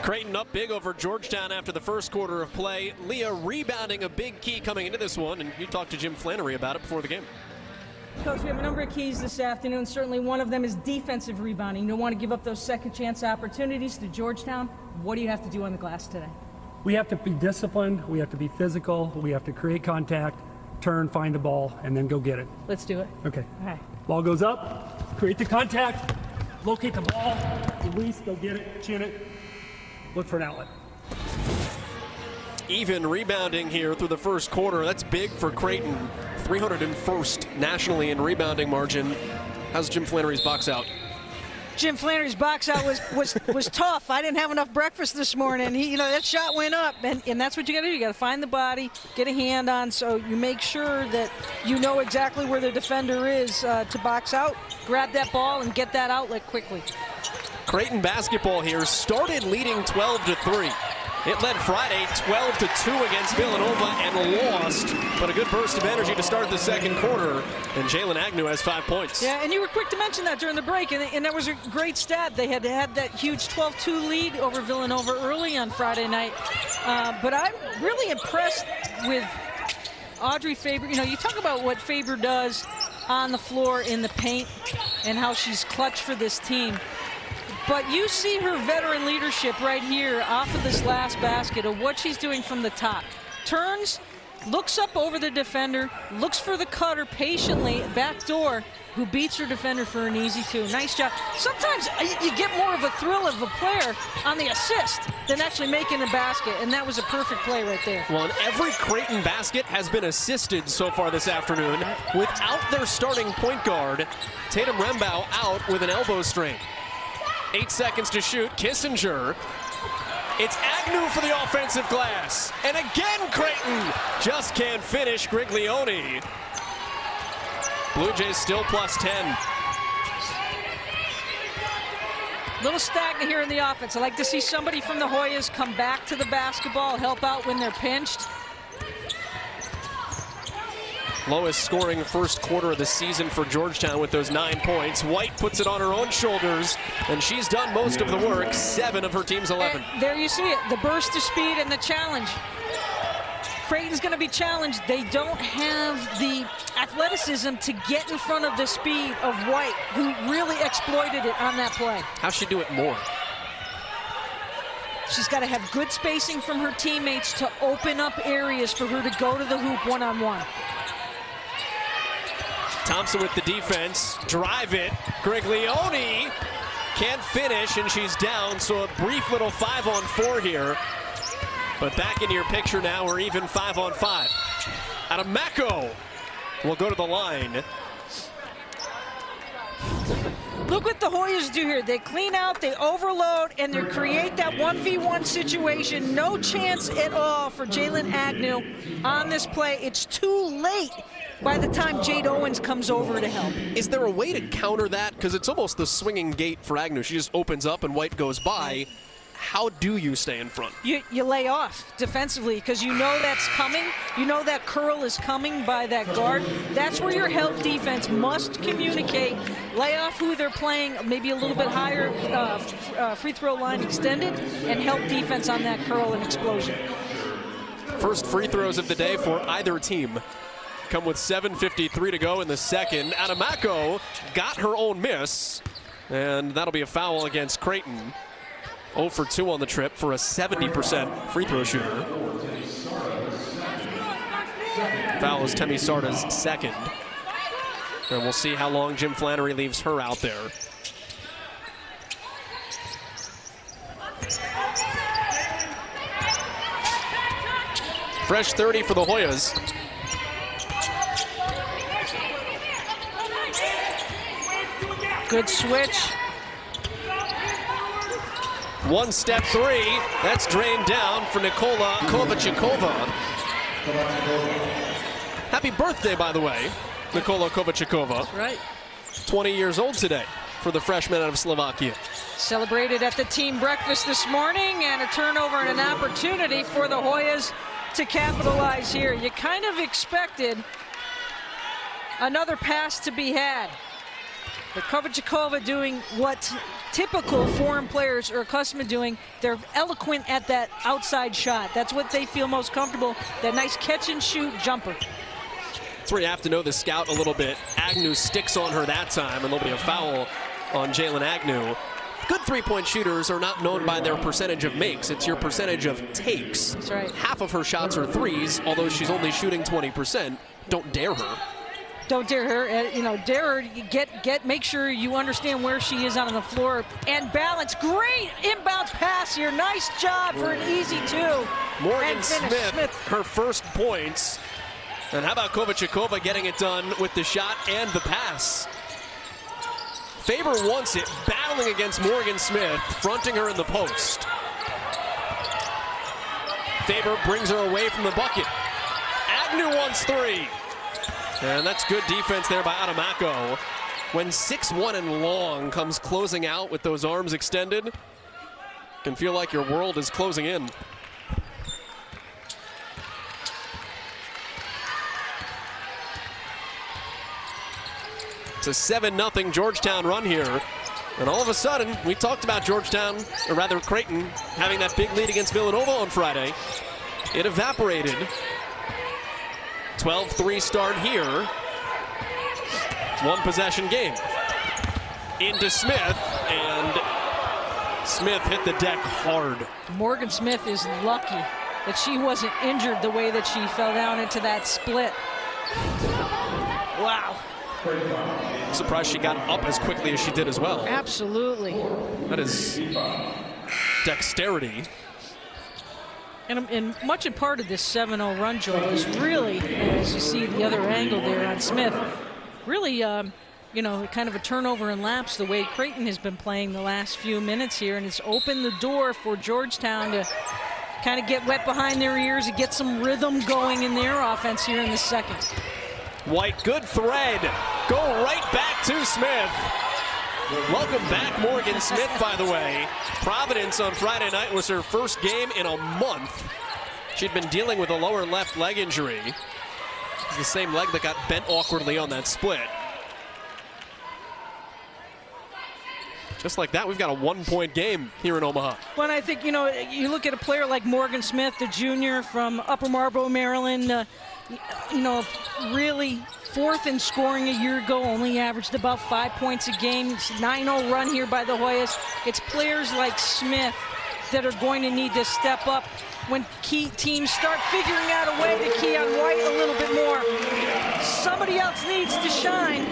Creighton up big over Georgetown after the first quarter of play. Leah rebounding, a big key coming into this one, and you talked to Jim Flannery about it before the game. Coach, we have a number of keys this afternoon. Certainly one of them is defensive rebounding. You don't want to give up those second chance opportunities to Georgetown. What do you have to do on the glass today? We have to be disciplined, we have to be physical, we have to create contact, turn, find the ball, and then go get it. Let's do it. Okay. All right. Ball goes up, create the contact, locate the ball, release, go get it, chin it, look for an outlet. Even rebounding here through the first quarter. That's big for Creighton. 301st nationally in rebounding margin. How's Jim Flannery's box out? Jim Flannery's box out was tough. I didn't have enough breakfast this morning. That shot went up, and that's what you got to do. You got to find the body, get a hand on, so you make sure that you know exactly where the defender is to box out, grab that ball, and get that outlet quickly. Creighton basketball here started leading 12-3. It led Friday 12-2 against Villanova and lost, but a good burst of energy to start the second quarter, and Jalen Agnew has 5 points. Yeah, and you were quick to mention that during the break, and that was a great stat. They had that huge 12-2 lead over Villanova early on Friday night, but I'm really impressed with Audrey Faber. You talk about what Faber does on the floor in the paint and how she's clutch for this team. But you see her veteran leadership right here off of this last basket of what she's doing from the top. Turns, looks up over the defender, looks for the cutter patiently, backdoor, who beats her defender for an easy two. Nice job. Sometimes you get more of a thrill of a player on the assist than actually making a basket, and that was a perfect play right there. Well, and every Creighton basket has been assisted so far this afternoon without their starting point guard. Tatum Rembow out with an elbow strain. 8 seconds to shoot. Kissinger. It's Agnew for the offensive glass. And again, Creighton just can't finish. Griglione. Blue Jays still plus 10. Little stagnant here in the offense. I like to see somebody from the Hoyas come back to the basketball, help out when they're pinched. Lowest scoring first quarter of the season for Georgetown with those 9 points. White puts it on her own shoulders, and she's done most of the work. 7 of her team's 11. And there you see it, the burst of speed and the challenge. Creighton's going to be challenged. They don't have the athleticism to get in front of the speed of White, who really exploited it on that play. How's she do it more? She's got to have good spacing from her teammates to open up areas for her to go to the hoop one-on-one. Thompson with the defense, drive it. Griglione can't finish, and she's down, so a brief little 5-on-4 here. But back into your picture now, we're even 5-on-5. Adamako will go to the line. Look what the Hoyas do here. They clean out, they overload, and they create that 1v1 situation. No chance at all for Jalen Agnew on this play. It's too late by the time Jade Owens comes over to help. Is there a way to counter that? Because it's almost the swinging gate for Agnew. She just opens up and White goes by. How do you stay in front? You lay off defensively because you know that's coming. You know that curl is coming by that guard. That's where your help defense must communicate. Lay off who they're playing, maybe a little bit higher free throw line extended, and help defense on that curl and explosion. First free throws of the day for either team come with 7:53 to go in the second. Adamako got her own miss, and that'll be a foul against Creighton. 0 for 2 on the trip for a 70% free throw shooter. Foul is Temi Sarda's second. And we'll see how long Jim Flannery leaves her out there. Fresh 30 for the Hoyas. Good switch. One-step three. That's drained down for Nikola Kovačíková. Happy birthday, by the way, Nikola Kovačíková. Right. 20 years old today for the freshman out of Slovakia. Celebrated at the team breakfast this morning, and a turnover and an opportunity for the Hoyas to capitalize here. You kind of expected another pass to be had. But Kovačikova doing what typical foreign players are accustomed to doing. They're eloquent at that outside shot. That's what they feel most comfortable, that nice catch and shoot jumper. That's where you have to know the scout a little bit. Agnew sticks on her that time, and there'll be a foul on Jalen Agnew. Good three-point shooters are not known by their percentage of makes. It's your percentage of takes. That's right. Half of her shots are threes, although she's only shooting 20%. Don't dare her. Don't dare her. Dare her. Make sure you understand where she is on the floor and balance. Great inbounds pass here. Nice job for an easy two. Morgan Smith, her first points. And how about Kovačikova getting it done with the shot and the pass? Faber wants it, battling against Morgan Smith, fronting her in the post. Faber brings her away from the bucket. Agnew wants three. And that's good defense there by Adamako. When 6'1" and long comes closing out with those arms extended, can feel like your world is closing in. It's a 7-0 Georgetown run here. And all of a sudden, we talked about Georgetown, or rather Creighton, having that big lead against Villanova on Friday. It evaporated. 12-3 start here. One possession game. Into Smith, and Smith hit the deck hard. Morgan Smith is lucky that she wasn't injured the way that she fell down into that split. Wow. I'm surprised she got up as quickly as she did as well. Absolutely. That is dexterity. And much in part of this 7-0 run, Joel, is really, as you see the other angle there on Smith, really, kind of a turnover and lapse the way Creighton has been playing the last few minutes here, and it's opened the door for Georgetown to kind of get wet behind their ears and get some rhythm going in their offense here in the second. White, good thread. Go right back to Smith. Welcome back, Morgan Smith, by the way. Providence on Friday night was her first game in a month. She'd been dealing with a lower left leg injury. It's the same leg that got bent awkwardly on that split. Just like that, we've got a one-point game here in Omaha. Well, I think, you look at a player like Morgan Smith, the junior from Upper Marlboro, Maryland, really fourth in scoring a year ago, only averaged about 5 points a game. It's a 9-0 run here by the Hoyas. It's players like Smith that are going to need to step up when key teams start figuring out a way to key on White a little bit more. Somebody else needs to shine.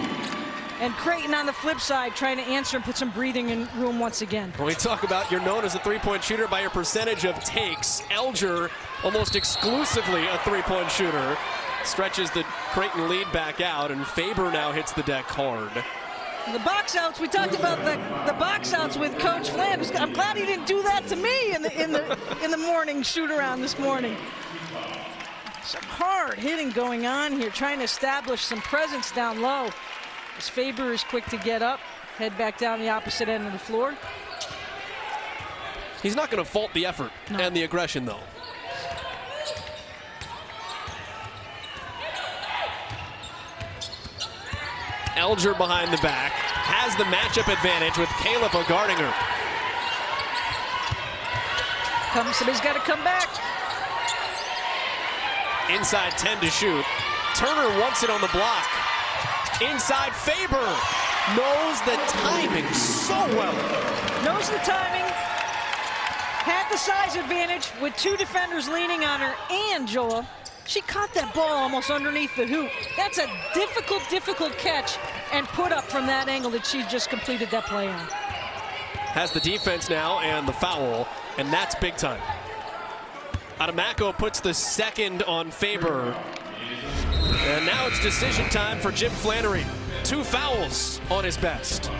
And Creighton on the flip side trying to answer and put some breathing in room once again. When we talk about you're known as a three-point shooter by your percentage of takes, Elger almost exclusively a three-point shooter. Stretches the Creighton lead back out, and Faber now hits the deck hard. The box outs, we talked about the box outs with Coach Flynn. I'm glad he didn't do that to me in the morning shoot around this morning. Some hard hitting going on here, trying to establish some presence down low. As Faber is quick to get up, head back down the opposite end of the floor. He's not going to fault the effort and the aggression, though. Elger behind the back, has the matchup advantage with Caleb guarding her. Somebody's got to come back. Inside 10 to shoot. Turner wants it on the block. Inside, Faber knows the timing so well. Knows the timing. Had the size advantage with two defenders leaning on her, and Joel, she caught that ball almost underneath the hoop. That's a difficult catch and put up from that angle that she just completed that play on. Has the defense now and the foul, and that's big time. Adamako puts the second on Faber. And now it's decision time for Jim Flannery. 2 fouls on his best.